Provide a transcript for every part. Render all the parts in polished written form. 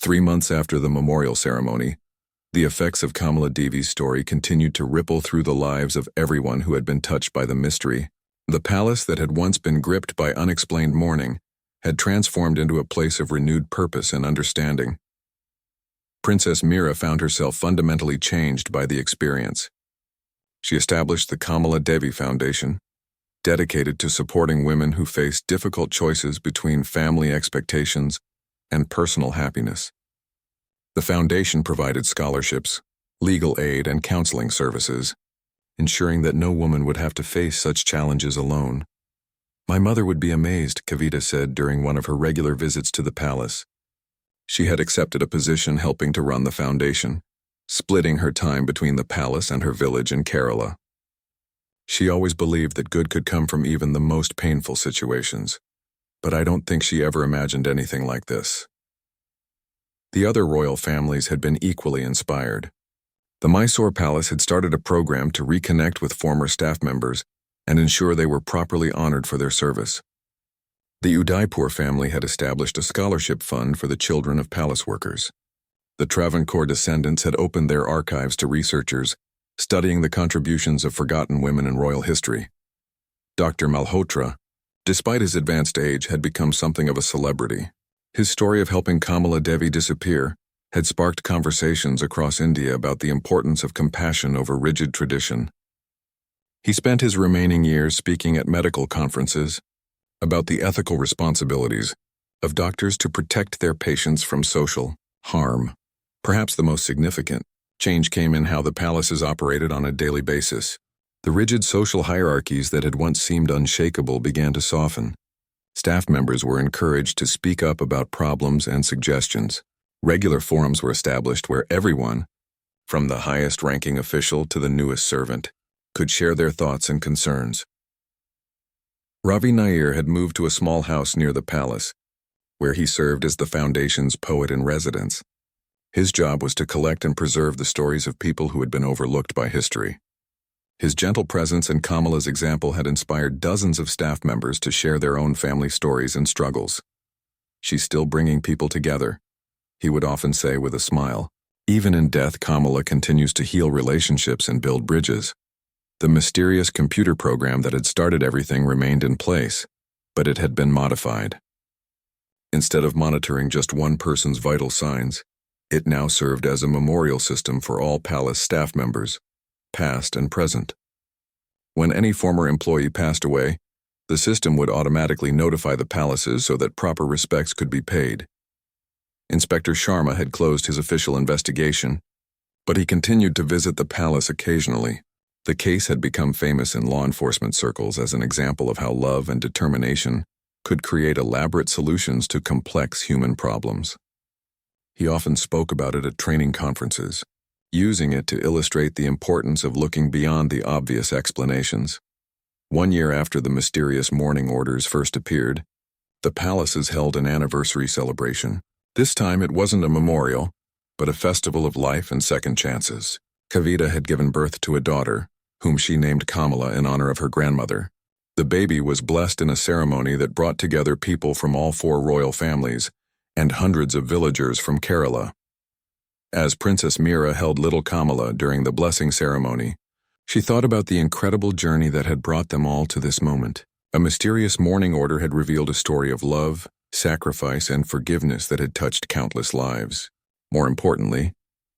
3 months after the memorial ceremony, the effects of Kamala Devi's story continued to ripple through the lives of everyone who had been touched by the mystery. The palace that had once been gripped by unexplained mourning had transformed into a place of renewed purpose and understanding. Princess Mira found herself fundamentally changed by the experience. She established the Kamala Devi Foundation, dedicated to supporting women who faced difficult choices between family expectations and personal happiness. The foundation provided scholarships, legal aid, and counseling services, ensuring that no woman would have to face such challenges alone. "My mother would be amazed," Kavita said during one of her regular visits to the palace. She had accepted a position helping to run the foundation, splitting her time between the palace and her village in Kerala. She always believed that good could come from even the most painful situations, but I don't think she ever imagined anything like this. The other royal families had been equally inspired. The Mysore Palace had started a program to reconnect with former staff members and ensure they were properly honored for their service. The Udaipur family had established a scholarship fund for the children of palace workers. The Travancore descendants had opened their archives to researchers, studying the contributions of forgotten women in royal history. Dr. Malhotra, despite his advanced age, had become something of a celebrity. His story of helping Kamala Devi disappear had sparked conversations across India about the importance of compassion over rigid tradition. He spent his remaining years speaking at medical conferences about the ethical responsibilities of doctors to protect their patients from social harm. Perhaps the most significant change came in how the palaces operated on a daily basis. The rigid social hierarchies that had once seemed unshakable began to soften. Staff members were encouraged to speak up about problems and suggestions. Regular forums were established where everyone, from the highest-ranking official to the newest servant, could share their thoughts and concerns. Ravi Nair had moved to a small house near the palace, where he served as the foundation's poet-in-residence. His job was to collect and preserve the stories of people who had been overlooked by history. His gentle presence and Kamala's example had inspired dozens of staff members to share their own family stories and struggles. "She's still bringing people together," he would often say with a smile. Even in death, Kamala continues to heal relationships and build bridges. The mysterious computer program that had started everything remained in place, but it had been modified. Instead of monitoring just one person's vital signs, it now served as a memorial system for all palace staff members, past and present. When any former employee passed away, the system would automatically notify the palaces so that proper respects could be paid. Inspector Sharma had closed his official investigation, but he continued to visit the palace occasionally. The case had become famous in law enforcement circles as an example of how love and determination could create elaborate solutions to complex human problems. He often spoke about it at training conferences, using it to illustrate the importance of looking beyond the obvious explanations. 1 year after the mysterious mourning orders first appeared, the palaces held an anniversary celebration. This time it wasn't a memorial, but a festival of life and second chances. Kavita had given birth to a daughter, whom she named Kamala in honor of her grandmother. The baby was blessed in a ceremony that brought together people from all 4 royal families and hundreds of villagers from Kerala. As Princess Mira held little Kamala during the blessing ceremony, she thought about the incredible journey that had brought them all to this moment. A mysterious mourning order had revealed a story of love, sacrifice, and forgiveness that had touched countless lives. More importantly,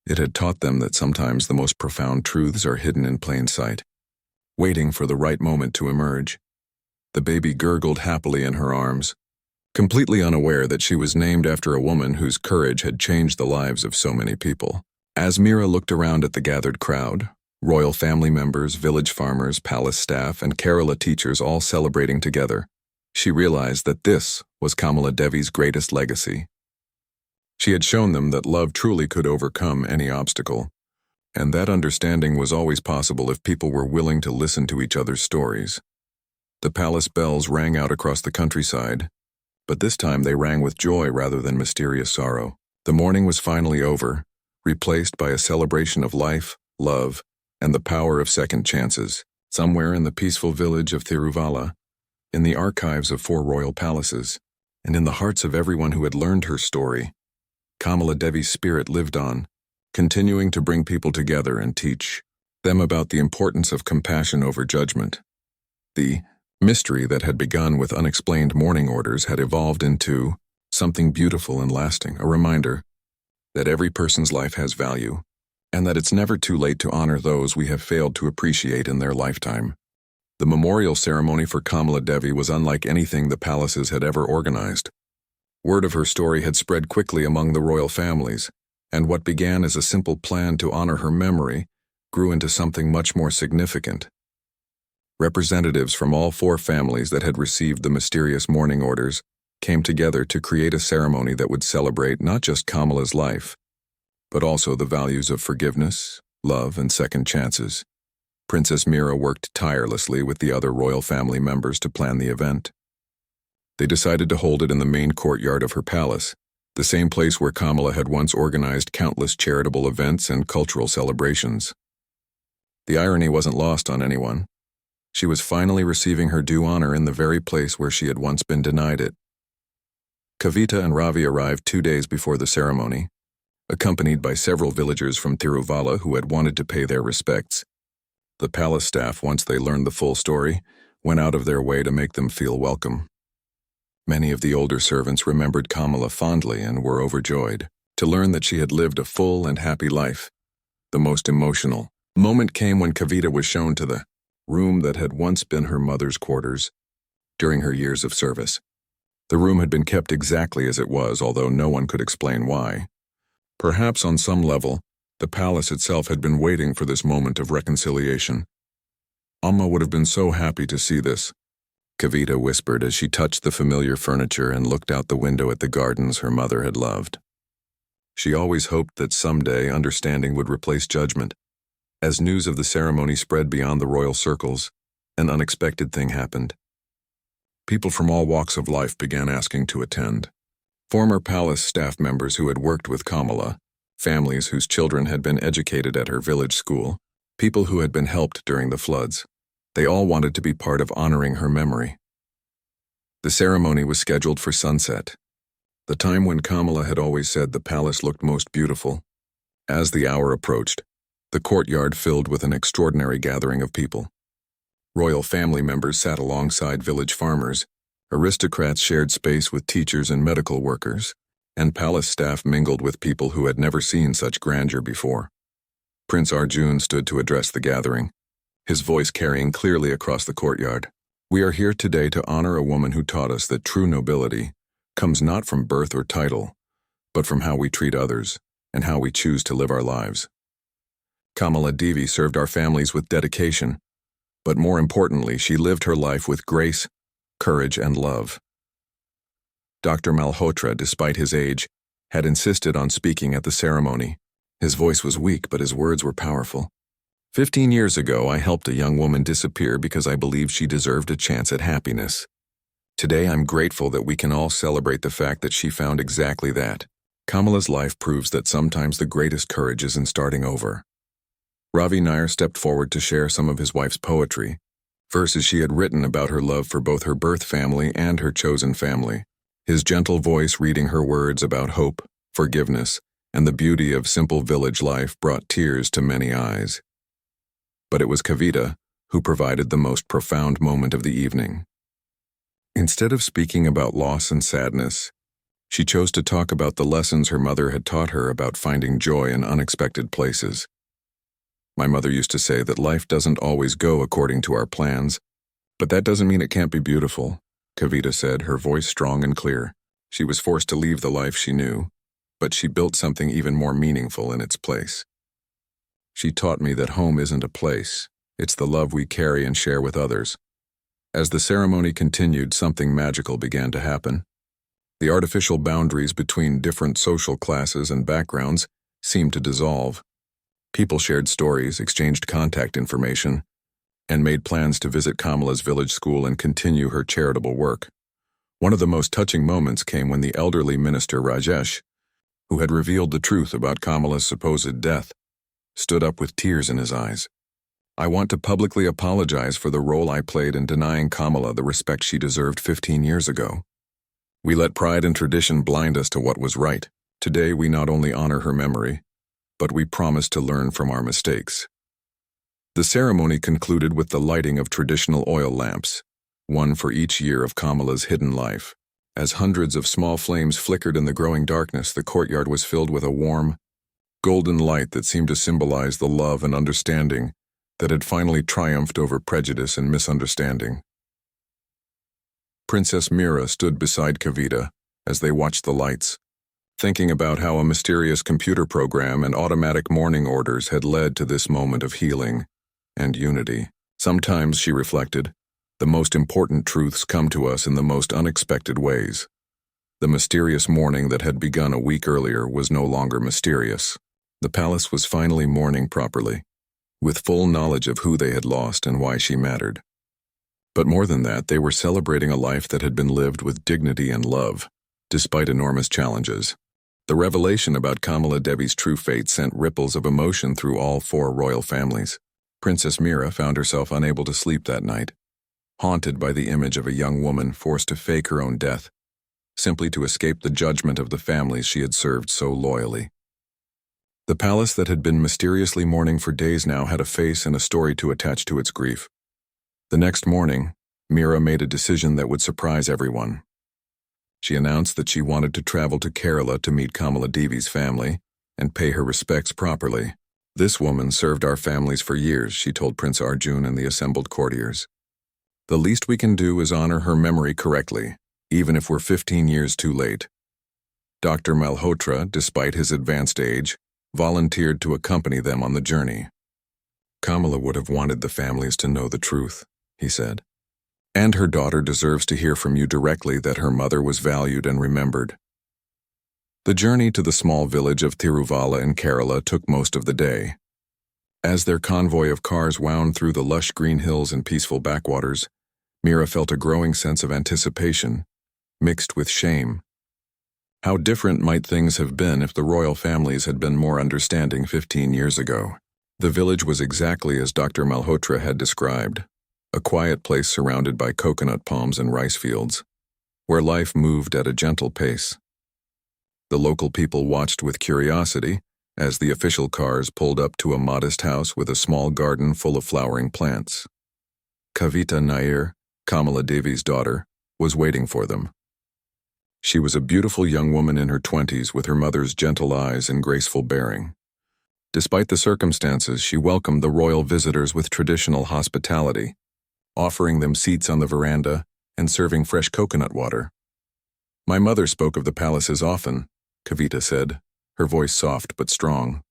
it had taught them that sometimes the most profound truths are hidden in plain sight, waiting for the right moment to emerge. The baby gurgled happily in her arms, completely unaware that she was named after a woman whose courage had changed the lives of so many people. As Mira looked around at the gathered crowd, royal family members, village farmers, palace staff, and Kerala teachers all celebrating together, she realized that this was Kamala Devi's greatest legacy. She had shown them that love truly could overcome any obstacle, and that understanding was always possible if people were willing to listen to each other's stories. The palace bells rang out across the countryside, but this time they rang with joy rather than mysterious sorrow. The mourning was finally over, replaced by a celebration of life, love, and the power of second chances. Somewhere in the peaceful village of Thiruvalla, in the archives of 4 royal palaces, and in the hearts of everyone who had learned her story, Kamala Devi's spirit lived on, continuing to bring people together and teach them about the importance of compassion over judgment. The mystery that had begun with unexplained mourning orders had evolved into something beautiful and lasting, a reminder that every person's life has value, and that it's never too late to honor those we have failed to appreciate in their lifetime. The memorial ceremony for Kamala Devi was unlike anything the palaces had ever organized. Word of her story had spread quickly among the royal families, and what began as a simple plan to honor her memory grew into something much more significant. Representatives from all 4 families that had received the mysterious mourning orders came together to create a ceremony that would celebrate not just Kamala's life, but also the values of forgiveness, love, and second chances. Princess Mira worked tirelessly with the other royal family members to plan the event. They decided to hold it in the main courtyard of her palace, the same place where Kamala had once organized countless charitable events and cultural celebrations. The irony wasn't lost on anyone. She was finally receiving her due honor in the very place where she had once been denied it. Kavita and Ravi arrived 2 days before the ceremony, accompanied by several villagers from Tiruvalla who had wanted to pay their respects. The palace staff, once they learned the full story, went out of their way to make them feel welcome. Many of the older servants remembered Kamala fondly and were overjoyed to learn that she had lived a full and happy life. The most emotional moment came when Kavita was shown to the room that had once been her mother's quarters during her years of service. The room had been kept exactly as it was, although no one could explain why. Perhaps on some level, the palace itself had been waiting for this moment of reconciliation. Amma would have been so happy to see this, Kavita whispered as she touched the familiar furniture and looked out the window at the gardens her mother had loved. She always hoped that someday understanding would replace judgment. As news of the ceremony spread beyond the royal circles, an unexpected thing happened. People from all walks of life began asking to attend. Former palace staff members who had worked with Kamala, families whose children had been educated at her village school, people who had been helped during the floods. They all wanted to be part of honoring her memory. The ceremony was scheduled for sunset, the time when Kamala had always said the palace looked most beautiful. As the hour approached, the courtyard filled with an extraordinary gathering of people. Royal family members sat alongside village farmers, aristocrats shared space with teachers and medical workers, and palace staff mingled with people who had never seen such grandeur before. Prince Arjun stood to address the gathering, his voice carrying clearly across the courtyard. "We are here today to honor a woman who taught us that true nobility comes not from birth or title, but from how we treat others and how we choose to live our lives. Kamala Devi served our families with dedication, but more importantly, she lived her life with grace, courage, and love." Dr. Malhotra, despite his age, had insisted on speaking at the ceremony. His voice was weak, but his words were powerful. 15 years ago, I helped a young woman disappear because I believed she deserved a chance at happiness. Today, I'm grateful that we can all celebrate the fact that she found exactly that. Kamala's life proves that sometimes the greatest courage is in starting over. Ravi Nair stepped forward to share some of his wife's poetry, verses she had written about her love for both her birth family and her chosen family. His gentle voice reading her words about hope, forgiveness, and the beauty of simple village life brought tears to many eyes. But it was Kavita who provided the most profound moment of the evening. Instead of speaking about loss and sadness, she chose to talk about the lessons her mother had taught her about finding joy in unexpected places. "My mother used to say that life doesn't always go according to our plans, but that doesn't mean it can't be beautiful," Kavita said, her voice strong and clear. She was forced to leave the life she knew, but she built something even more meaningful in its place. "She taught me that home isn't a place, it's the love we carry and share with others." As the ceremony continued, something magical began to happen. The artificial boundaries between different social classes and backgrounds seemed to dissolve. People shared stories, exchanged contact information, and made plans to visit Kamala's village school and continue her charitable work. One of the most touching moments came when the elderly minister Rajesh, who had revealed the truth about Kamala's supposed death, stood up with tears in his eyes. "I want to publicly apologize for the role I played in denying Kamala the respect she deserved 15 years ago. We let pride and tradition blind us to what was right, Today we not only honor her memory, but we promise to learn from our mistakes. The ceremony concluded with the lighting of traditional oil lamps, one for each year of Kamala's hidden life. As hundreds of small flames flickered in the growing darkness, the courtyard was filled with a warm, golden light that seemed to symbolize the love and understanding that had finally triumphed over prejudice and misunderstanding. Princess Mira stood beside Kavita as they watched the lights, thinking about how a mysterious computer program and automatic mourning orders had led to this moment of healing and unity. Sometimes, she reflected, the most important truths come to us in the most unexpected ways. The mysterious mourning that had begun a week earlier was no longer mysterious. The palace was finally mourning properly, with full knowledge of who they had lost and why she mattered. But more than that, they were celebrating a life that had been lived with dignity and love, despite enormous challenges. The revelation about Kamala Devi's true fate sent ripples of emotion through all four royal families. Princess Mira found herself unable to sleep that night, haunted by the image of a young woman forced to fake her own death, simply to escape the judgment of the families she had served so loyally. The palace that had been mysteriously mourning for days now had a face and a story to attach to its grief. The next morning, Mira made a decision that would surprise everyone. She announced that she wanted to travel to Kerala to meet Kamala Devi's family and pay her respects properly. This woman served our families for years, she told Prince Arjun and the assembled courtiers. The least we can do is honor her memory correctly, even if we're 15 years too late. Dr. Malhotra, despite his advanced age, volunteered to accompany them on the journey. Kamala would have wanted the families to know the truth, he said. And her daughter deserves to hear from you directly that her mother was valued and remembered. The journey to the small village of Thiruvala in Kerala took most of the day. As their convoy of cars wound through the lush green hills and peaceful backwaters, Mira felt a growing sense of anticipation, mixed with shame. How different might things have been if the royal families had been more understanding 15 years ago? The village was exactly as Dr. Malhotra had described, a quiet place surrounded by coconut palms and rice fields, where life moved at a gentle pace. The local people watched with curiosity as the official cars pulled up to a modest house with a small garden full of flowering plants. Kavita Nair, Kamala Devi's daughter, was waiting for them. She was a beautiful young woman in her 20s with her mother's gentle eyes and graceful bearing. Despite the circumstances, she welcomed the royal visitors with traditional hospitality, offering them seats on the veranda and serving fresh coconut water. My mother spoke of the palaces often, Kavita said, her voice soft but strong.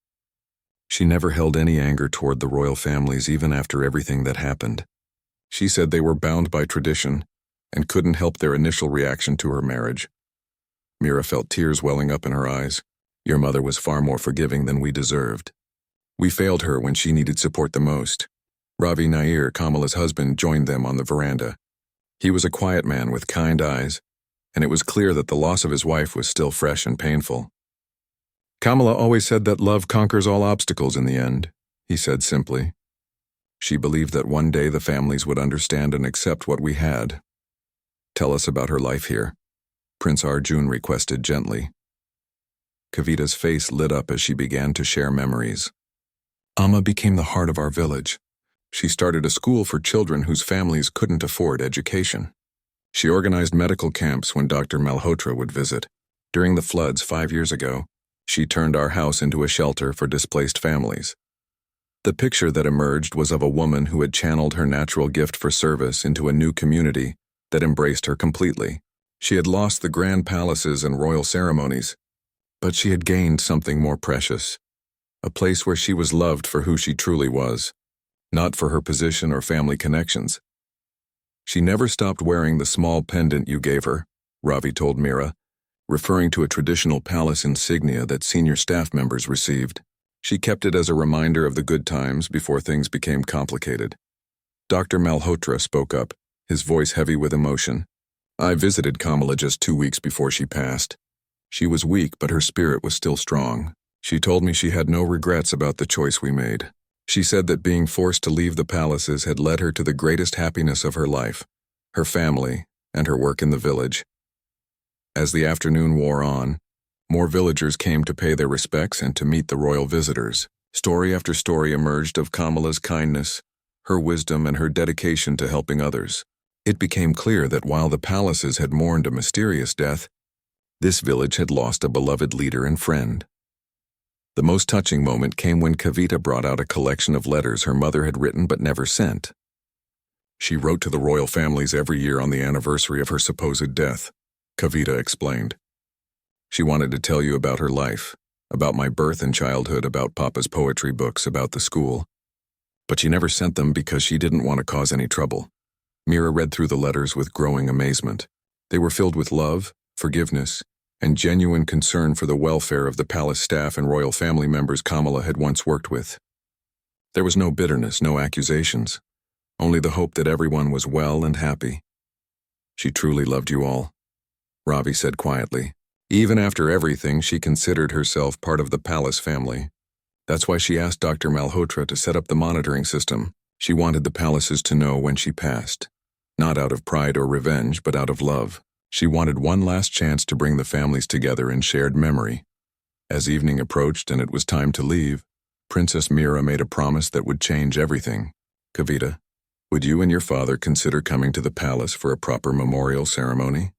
She never held any anger toward the royal families even after everything that happened. She said they were bound by tradition and couldn't help their initial reaction to her marriage. Mira felt tears welling up in her eyes. Your mother was far more forgiving than we deserved. We failed her when she needed support the most. Ravi Nair, Kamala's husband, joined them on the veranda. He was a quiet man with kind eyes, and it was clear that the loss of his wife was still fresh and painful. Kamala always said that love conquers all obstacles in the end, he said simply. She believed that one day the families would understand and accept what we had. Tell us about her life here, Prince Arjun requested gently. Kavita's face lit up as she began to share memories. Amma became the heart of our village. She started a school for children whose families couldn't afford education. She organized medical camps when Dr. Malhotra would visit. During the floods 5 years ago, she turned our house into a shelter for displaced families. The picture that emerged was of a woman who had channeled her natural gift for service into a new community that embraced her completely. She had lost the grand palaces and royal ceremonies, but she had gained something more precious, a place where she was loved for who she truly was, not for her position or family connections. She never stopped wearing the small pendant you gave her, Ravi told Mira, referring to a traditional palace insignia that senior staff members received. She kept it as a reminder of the good times before things became complicated. Dr. Malhotra spoke up, his voice heavy with emotion. I visited Kamala just 2 weeks before she passed. She was weak, but her spirit was still strong. She told me she had no regrets about the choice we made. She said that being forced to leave the palaces had led her to the greatest happiness of her life, her family, and her work in the village. As the afternoon wore on, More villagers came to pay their respects and to meet the royal visitors. Story after story emerged of Kamala's kindness, her wisdom, and her dedication to helping others. It became clear that while the palaces had mourned a mysterious death, this village had lost a beloved leader and friend. The most touching moment came when Kavita brought out a collection of letters her mother had written but never sent. She wrote to the royal families every year on the anniversary of her supposed death, Kavita explained. She wanted to tell you about her life, about my birth and childhood, about Papa's poetry books, about the school. But she never sent them because she didn't want to cause any trouble. Mira read through the letters with growing amazement. They were filled with love, forgiveness, and genuine concern for the welfare of the palace staff and royal family members Kamala had once worked with. There was no bitterness, no accusations, only the hope that everyone was well and happy. She truly loved you all, Ravi said quietly. Even after everything, she considered herself part of the palace family. That's why she asked Dr. Malhotra to set up the monitoring system. She wanted the palaces to know when she passed, not out of pride or revenge, but out of love. She wanted one last chance to bring the families together in shared memory. As evening approached and it was time to leave, Princess Mira made a promise that would change everything. Kavita, would you and your father consider coming to the palace for a proper memorial ceremony?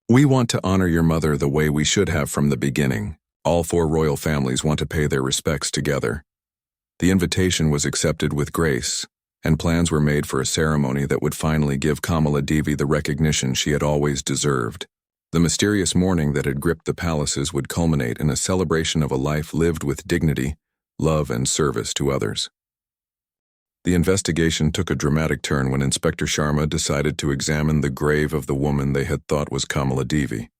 We want to honor your mother the way we should have from the beginning. All 4 royal families want to pay their respects together. The invitation was accepted with grace, and plans were made for a ceremony that would finally give Kamala Devi the recognition she had always deserved. The mysterious mourning that had gripped the palaces would culminate in a celebration of a life lived with dignity, love, and service to others. The investigation took a dramatic turn when Inspector Sharma decided to examine the grave of the woman they had thought was Kamala Devi.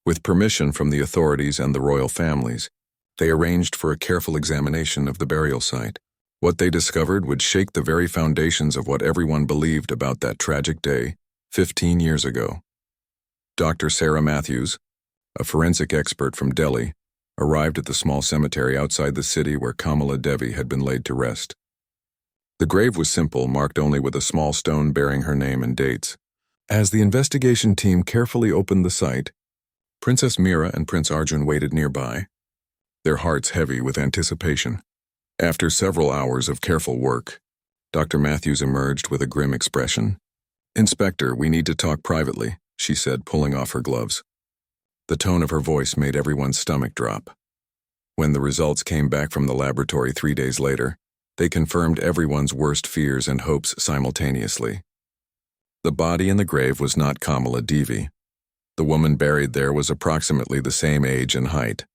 With permission from the authorities and the royal families, they arranged for a careful examination of the burial site. What they discovered would shake the very foundations of what everyone believed about that tragic day, 15 years ago. Dr. Sarah Matthews, a forensic expert from Delhi, arrived at the small cemetery outside the city where Kamala Devi had been laid to rest. The grave was simple, marked only with a small stone bearing her name and dates. As the investigation team carefully opened the site, Princess Mira and Prince Arjun waited nearby, their hearts heavy with anticipation. After several hours of careful work, Dr. Matthews emerged with a grim expression. "Inspector, we need to talk privately," she said, pulling off her gloves. The tone of her voice made everyone's stomach drop. When the results came back from the laboratory 3 days later, they confirmed everyone's worst fears and hopes simultaneously. The body in the grave was not Kamala Devi. The woman buried there was approximately the same age and height.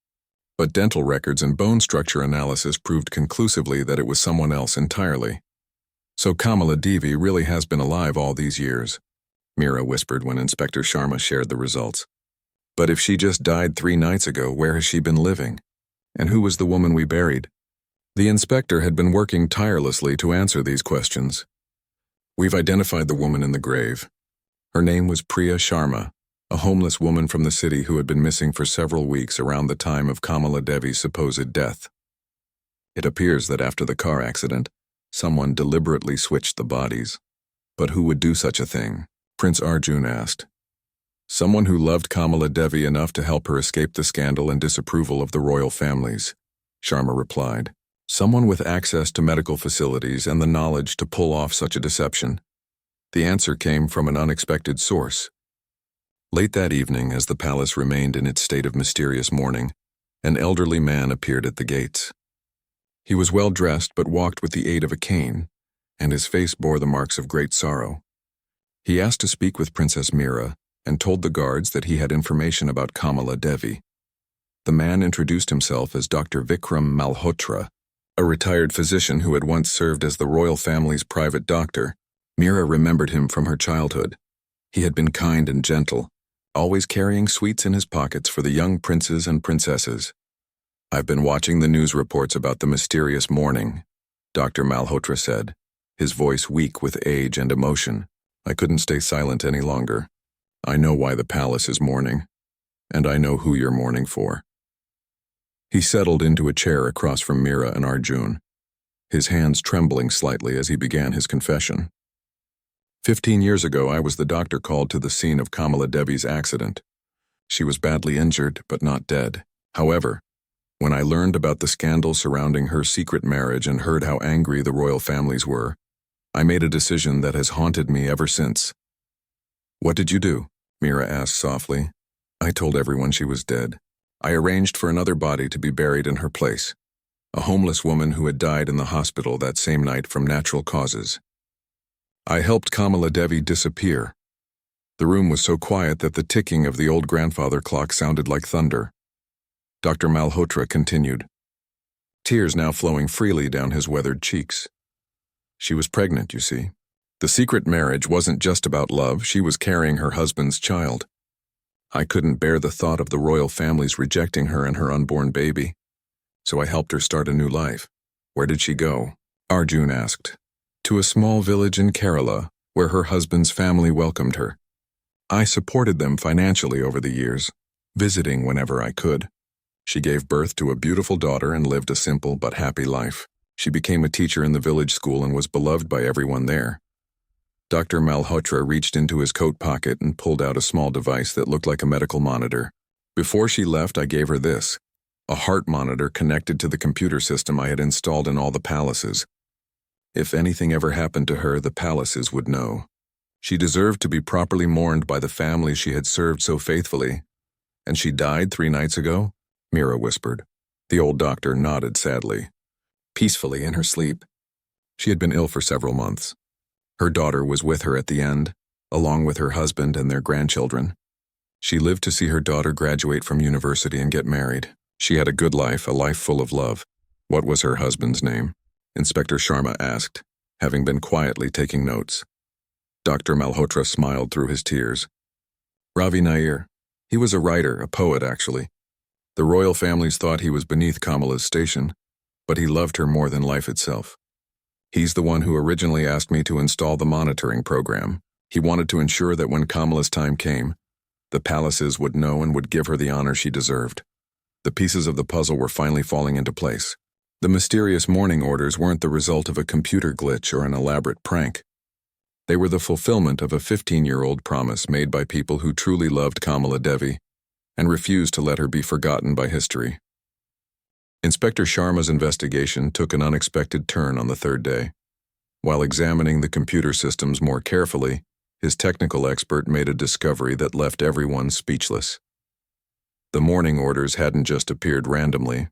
But dental records and bone structure analysis proved conclusively that it was someone else entirely. So Kamala Devi really has been alive all these years, Mira whispered when Inspector Sharma shared the results. But if she just died 3 nights ago, where has she been living? And who was the woman we buried? The inspector had been working tirelessly to answer these questions. We've identified the woman in the grave. Her name was Priya Sharma, a homeless woman from the city who had been missing for several weeks around the time of Kamala Devi's supposed death. It appears that after the car accident, someone deliberately switched the bodies. But who would do such a thing? Prince Arjun asked. Someone who loved Kamala Devi enough to help her escape the scandal and disapproval of the royal families, Sharma replied. Someone with access to medical facilities and the knowledge to pull off such a deception. The answer came from an unexpected source. Late that evening, as the palace remained in its state of mysterious mourning, an elderly man appeared at the gates. He was well dressed but walked with the aid of a cane, and his face bore the marks of great sorrow. He asked to speak with Princess Mira and told the guards that he had information about Kamala Devi. The man introduced himself as Dr. Vikram Malhotra, a retired physician who had once served as the royal family's private doctor. Mira remembered him from her childhood. He had been kind and gentle, always carrying sweets in his pockets for the young princes and princesses. I've been watching the news reports about the mysterious mourning, Dr. Malhotra said, his voice weak with age and emotion. I couldn't stay silent any longer. I know why the palace is mourning, and I know who you're mourning for. He settled into a chair across from Mira and Arjun, his hands trembling slightly as he began his confession. 15 years ago, I was the doctor called to the scene of Kamala Devi's accident. She was badly injured, but not dead. However, when I learned about the scandal surrounding her secret marriage and heard how angry the royal families were, I made a decision that has haunted me ever since. "What did you do?" Mira asked softly. "I told everyone she was dead. I arranged for another body to be buried in her place. A homeless woman who had died in the hospital that same night from natural causes. I helped Kamala Devi disappear." The room was so quiet that the ticking of the old grandfather clock sounded like thunder. Dr. Malhotra continued, tears now flowing freely down his weathered cheeks. "She was pregnant, you see. The secret marriage wasn't just about love, she was carrying her husband's child. I couldn't bear the thought of the royal families rejecting her and her unborn baby. So I helped her start a new life." "Where did she go?" Arjun asked. "To a small village in Kerala, where her husband's family welcomed her. I supported them financially over the years, visiting whenever I could. She gave birth to a beautiful daughter and lived a simple but happy life. She became a teacher in the village school and was beloved by everyone there." Dr. Malhotra reached into his coat pocket and pulled out a small device that looked like a medical monitor. "Before she left, I gave her this, a heart monitor connected to the computer system I had installed in all the palaces. If anything ever happened to her, the palaces would know. She deserved to be properly mourned by the family she had served so faithfully. And she died 3 nights ago?" Mira whispered. The old doctor nodded sadly, peacefully in her sleep. She had been ill for several months. Her daughter was with her at the end, along with her husband and their grandchildren. She lived to see her daughter graduate from university and get married. She had a good life, a life full of love. "What was her husband's name?" Inspector Sharma asked, having been quietly taking notes. Dr. Malhotra smiled through his tears. "Ravi Nair. He was a writer, a poet actually. The royal families thought he was beneath Kamala's station, but he loved her more than life itself. He's the one who originally asked me to install the monitoring program. He wanted to ensure that when Kamala's time came, the palaces would know and would give her the honor she deserved. The pieces of the puzzle were finally falling into place. The mysterious mourning orders weren't the result of a computer glitch or an elaborate prank. They were the fulfillment of a 15-year-old promise made by people who truly loved Kamala Devi and refused to let her be forgotten by history." Inspector Sharma's investigation took an unexpected turn on the 3rd day. While examining the computer systems more carefully, his technical expert made a discovery that left everyone speechless. The mourning orders hadn't just appeared randomly.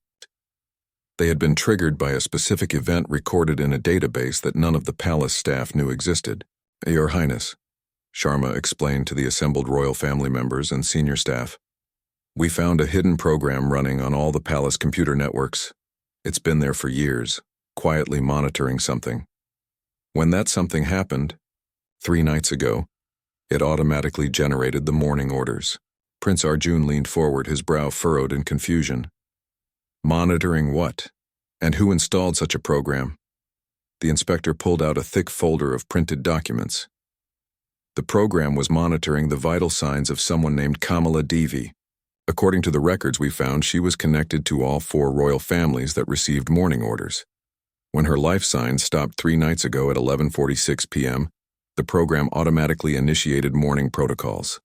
They had been triggered by a specific event recorded in a database that none of the palace staff knew existed. "Your Highness," Sharma explained to the assembled royal family members and senior staff, "we found a hidden program running on all the palace computer networks. It's been there for years, quietly monitoring something. When that something happened, 3 nights ago, it automatically generated the mourning orders." Prince Arjun leaned forward, his brow furrowed in confusion. "Monitoring what? And who installed such a program?" The inspector pulled out a thick folder of printed documents. The program was monitoring the vital signs of someone named Kamala Devi. According to the records we found, she was connected to all 4 royal families that received mourning orders. When her life signs stopped 3 nights ago at 11:46 p.m., the program automatically initiated mourning protocols.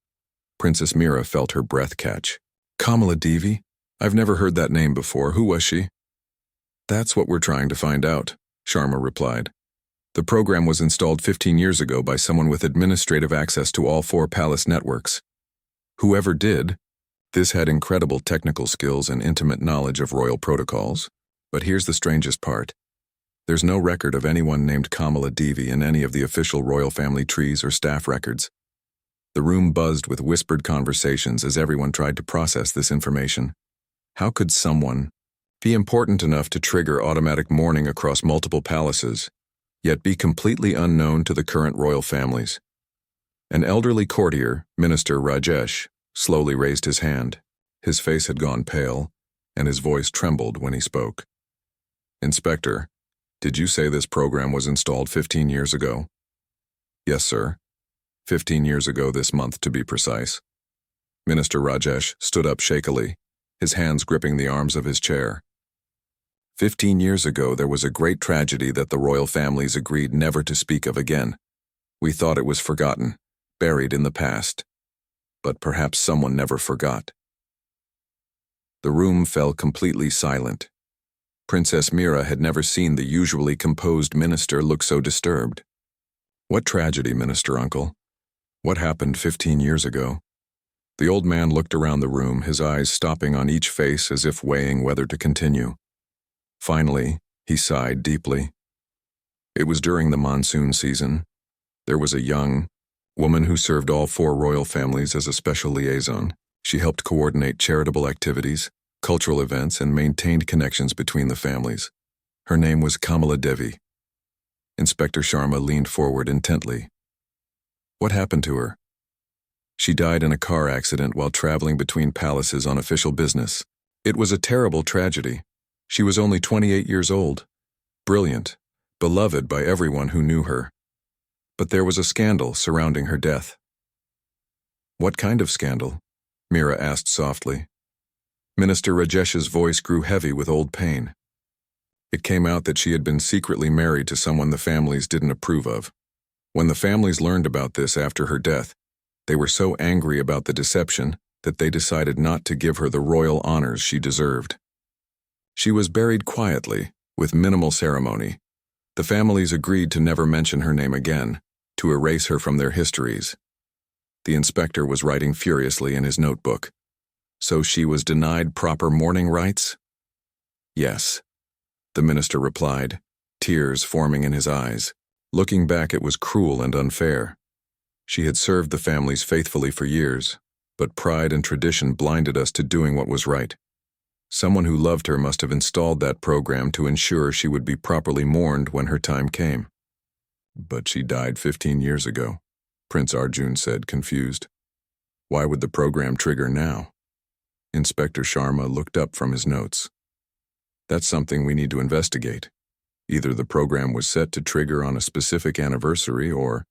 Princess Mira felt her breath catch. "Kamala Devi? I've never heard that name before. Who was she?" "That's what we're trying to find out," Sharma replied. "The program was installed 15 years ago by someone with administrative access to all 4 palace networks. Whoever did, this had incredible technical skills and intimate knowledge of royal protocols. But here's the strangest part. There's no record of anyone named Kamala Devi in any of the official royal family trees or staff records." The room buzzed with whispered conversations as everyone tried to process this information. How could someone be important enough to trigger automatic mourning across multiple palaces, yet be completely unknown to the current royal families? An elderly courtier, Minister Rajesh, slowly raised his hand. His face had gone pale, and his voice trembled when he spoke. "Inspector, did you say this program was installed 15 years ago?" "Yes, sir. 15 years ago this month, to be precise." Minister Rajesh stood up shakily, his hands gripping the arms of his chair. 15 years ago, there was a great tragedy that the royal families agreed never to speak of again. We thought it was forgotten, buried in the past. but perhaps someone never forgot. The room fell completely silent. Princess Mira had never seen the usually composed minister look so disturbed. "What tragedy, Minister Uncle? What happened 15 years ago?" The old man looked around the room, his eyes stopping on each face as if weighing whether to continue. Finally, he sighed deeply. It was during the monsoon season. There was a young woman who served all 4 royal families as a special liaison. She helped coordinate charitable activities, cultural events, and maintained connections between the families. Her name was Kamala Devi. Inspector Sharma leaned forward intently. "What happened to her?" "She died in a car accident while traveling between palaces on official business. It was a terrible tragedy. She was only 28 years old, brilliant, beloved by everyone who knew her. But there was a scandal surrounding her death." "What kind of scandal?" Mira asked softly. Minister Rajesh's voice grew heavy with old pain. It came out that she had been secretly married to someone the families didn't approve of. When the families learned about this after her death, they were so angry about the deception that they decided not to give her the royal honors she deserved. She was buried quietly, with minimal ceremony. The families agreed to never mention her name again, to erase her from their histories. The inspector was writing furiously in his notebook. "So she was denied proper mourning rites?" "Yes," the minister replied, tears forming in his eyes. Looking back, it was cruel and unfair. She had served the families faithfully for years, but pride and tradition blinded us to doing what was right. Someone who loved her must have installed that program to ensure she would be properly mourned when her time came. "But she died 15 years ago," Prince Arjun said, confused. "Why would the program trigger now?" Inspector Sharma looked up from his notes. "That's something we need to investigate. Either the program was set to trigger on a specific anniversary or—"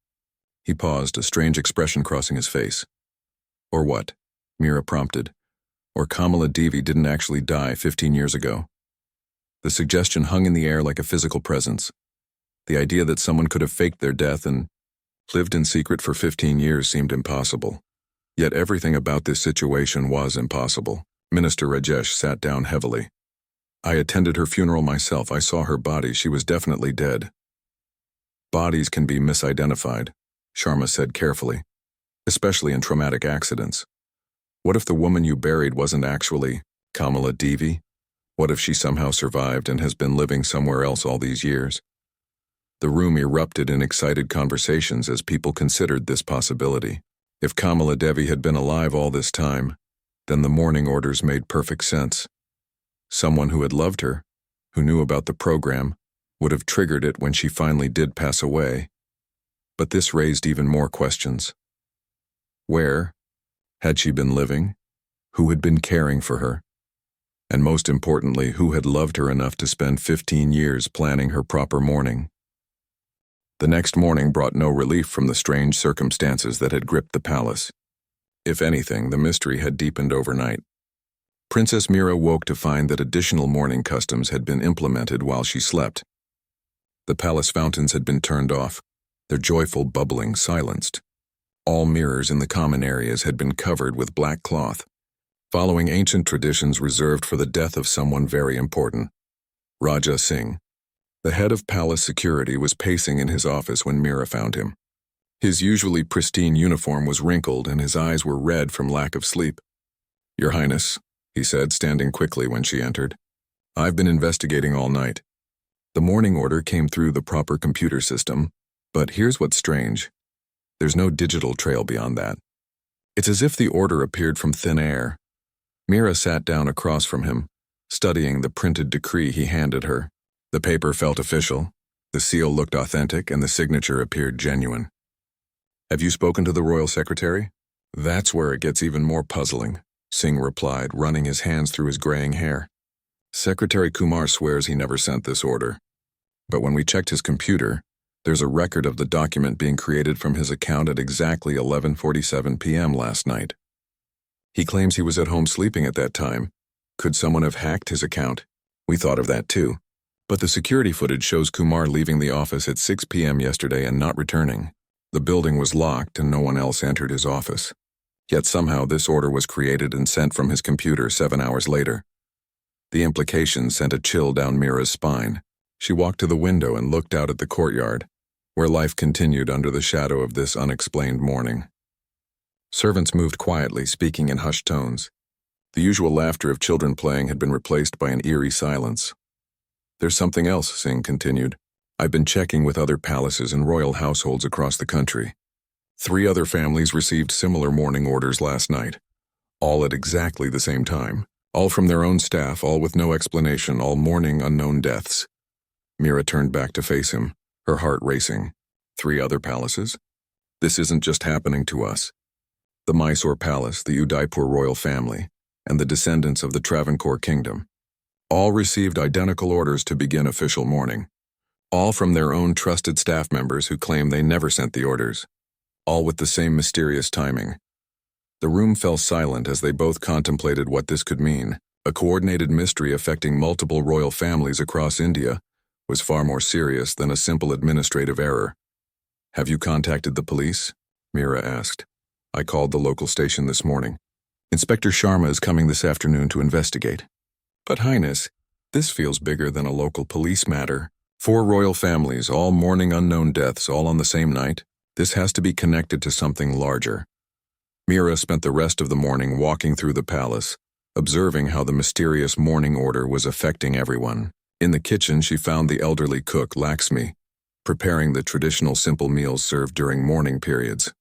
He paused, a strange expression crossing his face. "Or what?" Mira prompted. "Or Kamala Devi didn't actually die 15 years ago." The suggestion hung in the air like a physical presence. The idea that someone could have faked their death and lived in secret for 15 years seemed impossible. Yet everything about this situation was impossible. Minister Rajesh sat down heavily. "I attended her funeral myself. I saw her body. She was definitely dead." "Bodies can be misidentified," Sharma said carefully, "especially in traumatic accidents. What if the woman you buried wasn't actually Kamala Devi? What if she somehow survived and has been living somewhere else all these years?" The room erupted in excited conversations as people considered this possibility. If Kamala Devi had been alive all this time, then the mourning orders made perfect sense. Someone who had loved her, who knew about the program, would have triggered it when she finally did pass away. But this raised even more questions. Where had she been living? Who had been caring for her? And most importantly, who had loved her enough to spend 15 years planning her proper mourning? The next morning brought no relief from the strange circumstances that had gripped the palace. If anything, the mystery had deepened overnight. Princess Mira woke to find that additional mourning customs had been implemented while she slept. The palace fountains had been turned off, their joyful bubbling silenced. All mirrors in the common areas had been covered with black cloth, following ancient traditions reserved for the death of someone very important. Raja Singh, the head of palace security, was pacing in his office when Mira found him. His usually pristine uniform was wrinkled and his eyes were red from lack of sleep. "Your Highness," he said, standing quickly when she entered. "I've been investigating all night. The mourning order came through the proper computer system, but here's what's strange. There's no digital trail beyond that. It's as if the order appeared from thin air." Mira sat down across from him, studying the printed decree he handed her. The paper felt official, the seal looked authentic, and the signature appeared genuine. "Have you spoken to the royal secretary?" "That's where it gets even more puzzling," Singh replied, running his hands through his graying hair. "Secretary Kumar swears he never sent this order. But when we checked his computer, there's a record of the document being created from his account at exactly 11:47 p.m. last night. He claims he was at home sleeping at that time. Could someone have hacked his account? We thought of that too. But the security footage shows Kumar leaving the office at 6 p.m. yesterday and not returning. The building was locked and no one else entered his office." Yet somehow this order was created and sent from his computer 7 hours later. The implication sent a chill down Mira's spine. She walked to the window and looked out at the courtyard, where life continued under the shadow of this unexplained mourning. Servants moved quietly, speaking in hushed tones. The usual laughter of children playing had been replaced by an eerie silence. "There's something else," Singh continued. "I've been checking with other palaces and royal households across the country. 3 other families received similar mourning orders last night, all at exactly the same time. All from their own staff, all with no explanation, all mourning unknown deaths." Mira turned back to face him, her heart racing. 3 other palaces? This isn't just happening to us. The Mysore Palace, the Udaipur royal family, and the descendants of the Travancore kingdom all received identical orders to begin official mourning. All from their own trusted staff members who claim they never sent the orders. All with the same mysterious timing. The room fell silent as they both contemplated what this could mean. A coordinated mystery affecting multiple royal families across India was far more serious than a simple administrative error. "Have you contacted the police?" Mira asked. "I called the local station this morning. Inspector Sharma is coming this afternoon to investigate." "But Highness, this feels bigger than a local police matter. 4 royal families, all mourning unknown deaths, all on the same night. This has to be connected to something larger." Mira spent the rest of the morning walking through the palace, observing how the mysterious mourning order was affecting everyone. In the kitchen, she found the elderly cook, Lakshmi, preparing the traditional simple meals served during mourning periods.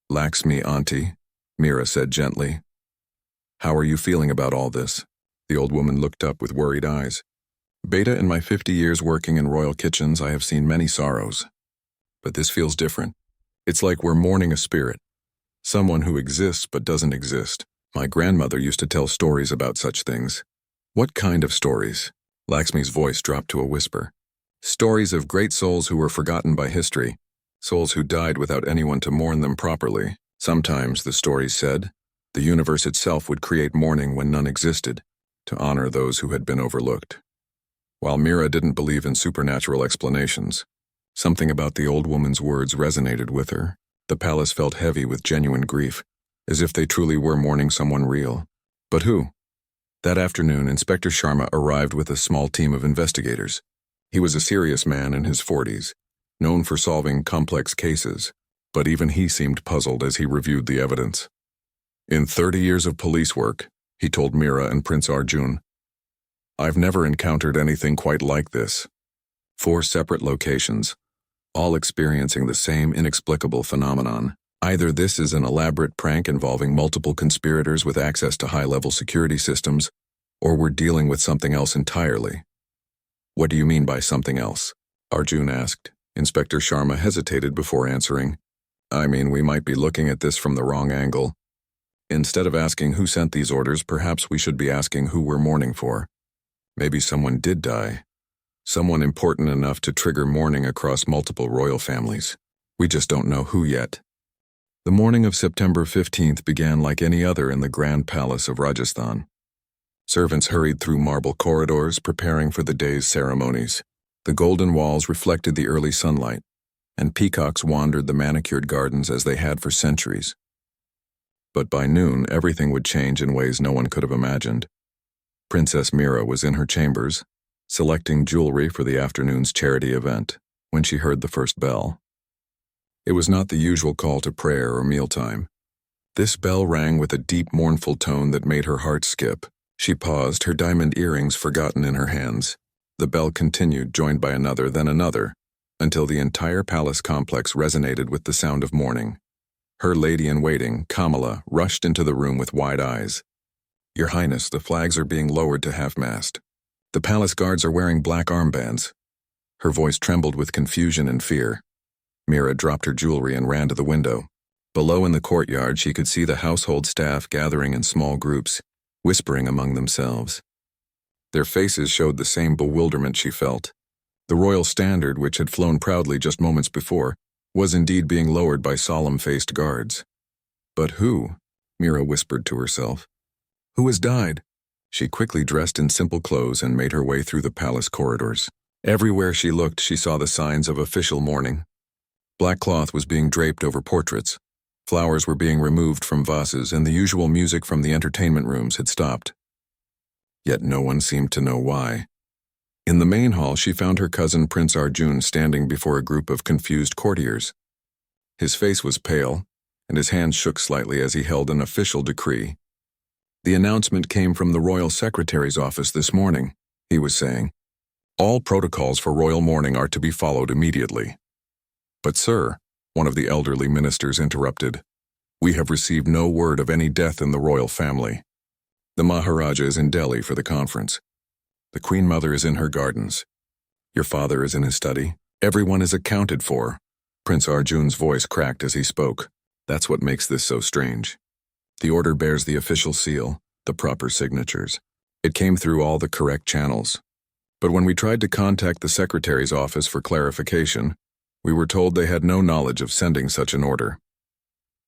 "Lakshmi, auntie," Mira said gently. "How are you feeling about all this?" The old woman looked up with worried eyes. "Beta, in my 50 years working in royal kitchens, I have seen many sorrows. But this feels different. It's like we're mourning a spirit. Someone who exists but doesn't exist. My grandmother used to tell stories about such things." "What kind of stories?" Lakshmi's voice dropped to a whisper. "Stories of great souls who were forgotten by history. Souls who died without anyone to mourn them properly. Sometimes, the stories said, the universe itself would create mourning when none existed, to honor those who had been overlooked." While Mira didn't believe in supernatural explanations, something about the old woman's words resonated with her. The palace felt heavy with genuine grief, as if they truly were mourning someone real. But who? That afternoon, Inspector Sharma arrived with a small team of investigators. He was a serious man in his 40s, known for solving complex cases, but even he seemed puzzled as he reviewed the evidence. "In 30 years of police work," he told Mira and Prince Arjun, "I've never encountered anything quite like this. 4 separate locations, all experiencing the same inexplicable phenomenon. Either this is an elaborate prank involving multiple conspirators with access to high-level security systems, or we're dealing with something else entirely." "What do you mean by something else?" Arjun asked. Inspector Sharma hesitated before answering. "I mean, we might be looking at this from the wrong angle. Instead of asking who sent these orders, perhaps we should be asking who we're mourning for. Maybe someone did die. Someone important enough to trigger mourning across multiple royal families. We just don't know who yet." The morning of September 15th began like any other in the Grand Palace of Rajasthan. Servants hurried through marble corridors, preparing for the day's ceremonies. The golden walls reflected the early sunlight, and peacocks wandered the manicured gardens as they had for centuries. But by noon, everything would change in ways no one could have imagined. Princess Mira was in her chambers, selecting jewelry for the afternoon's charity event, when she heard the first bell. It was not the usual call to prayer or mealtime. This bell rang with a deep, mournful tone that made her heart skip. She paused, her diamond earrings forgotten in her hands. The bell continued, joined by another, then another, until the entire palace complex resonated with the sound of mourning. Her lady-in-waiting, Kamala, rushed into the room with wide eyes. "Your Highness, the flags are being lowered to half-mast. The palace guards are wearing black armbands." Her voice trembled with confusion and fear. Mira dropped her jewelry and ran to the window. Below in the courtyard, she could see the household staff gathering in small groups, whispering among themselves. Their faces showed the same bewilderment she felt. The royal standard, which had flown proudly just moments before, was indeed being lowered by solemn-faced guards. "But who?" Mira whispered to herself. "Who has died?" She quickly dressed in simple clothes and made her way through the palace corridors. Everywhere she looked, she saw the signs of official mourning. Black cloth was being draped over portraits. Flowers were being removed from vases, and the usual music from the entertainment rooms had stopped. Yet no one seemed to know why. In the main hall, she found her cousin Prince Arjun standing before a group of confused courtiers. His face was pale, and his hands shook slightly as he held an official decree. "The announcement came from the royal secretary's office this morning," he was saying. "All protocols for royal mourning are to be followed immediately." "But sir," one of the elderly ministers interrupted, "we have received no word of any death in the royal family. The Maharaja is in Delhi for the conference. The Queen Mother is in her gardens. Your father is in his study. Everyone is accounted for." Prince Arjun's voice cracked as he spoke. "That's what makes this so strange. The order bears the official seal, the proper signatures. It came through all the correct channels. But when we tried to contact the secretary's office for clarification, we were told they had no knowledge of sending such an order."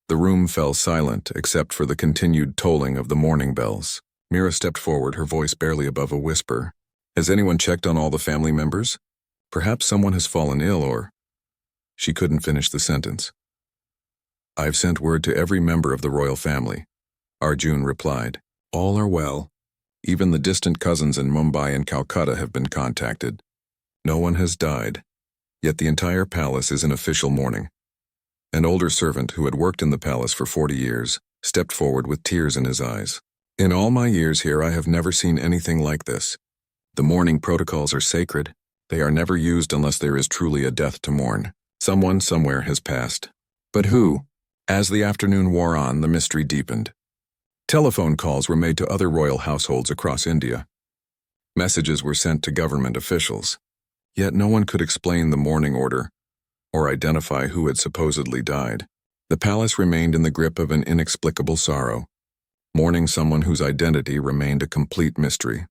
The room fell silent except for the continued tolling of the mourning bells. Mira stepped forward, her voice barely above a whisper. "Has anyone checked on all the family members? Perhaps someone has fallen ill or—" She couldn't finish the sentence. "I've sent word to every member of the royal family," Arjun replied. "All are well. Even the distant cousins in Mumbai and Calcutta have been contacted. No one has died, yet the entire palace is in official mourning." An older servant who had worked in the palace for 40 years stepped forward with tears in his eyes. "In all my years here, I have never seen anything like this. The mourning protocols are sacred. They are never used unless there is truly a death to mourn. Someone somewhere has passed. But who?" As the afternoon wore on, the mystery deepened. Telephone calls were made to other royal households across India. Messages were sent to government officials. Yet no one could explain the mourning order or identify who had supposedly died. The palace remained in the grip of an inexplicable sorrow, mourning someone whose identity remained a complete mystery.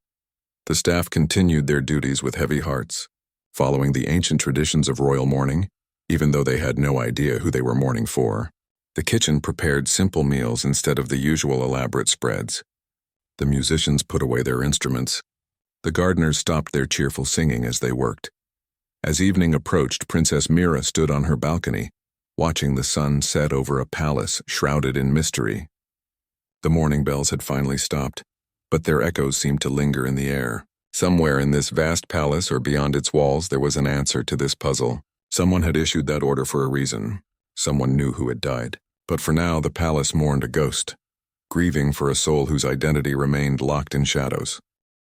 The staff continued their duties with heavy hearts, following the ancient traditions of royal mourning, even though they had no idea who they were mourning for. The kitchen prepared simple meals instead of the usual elaborate spreads. The musicians put away their instruments. The gardeners stopped their cheerful singing as they worked. As evening approached, Princess Mira stood on her balcony, watching the sun set over a palace shrouded in mystery. The mourning bells had finally stopped, but their echoes seemed to linger in the air. Somewhere in this vast palace or beyond its walls, there was an answer to this puzzle. Someone had issued that order for a reason. Someone knew who had died. But for now, the palace mourned a ghost, grieving for a soul whose identity remained locked in shadows.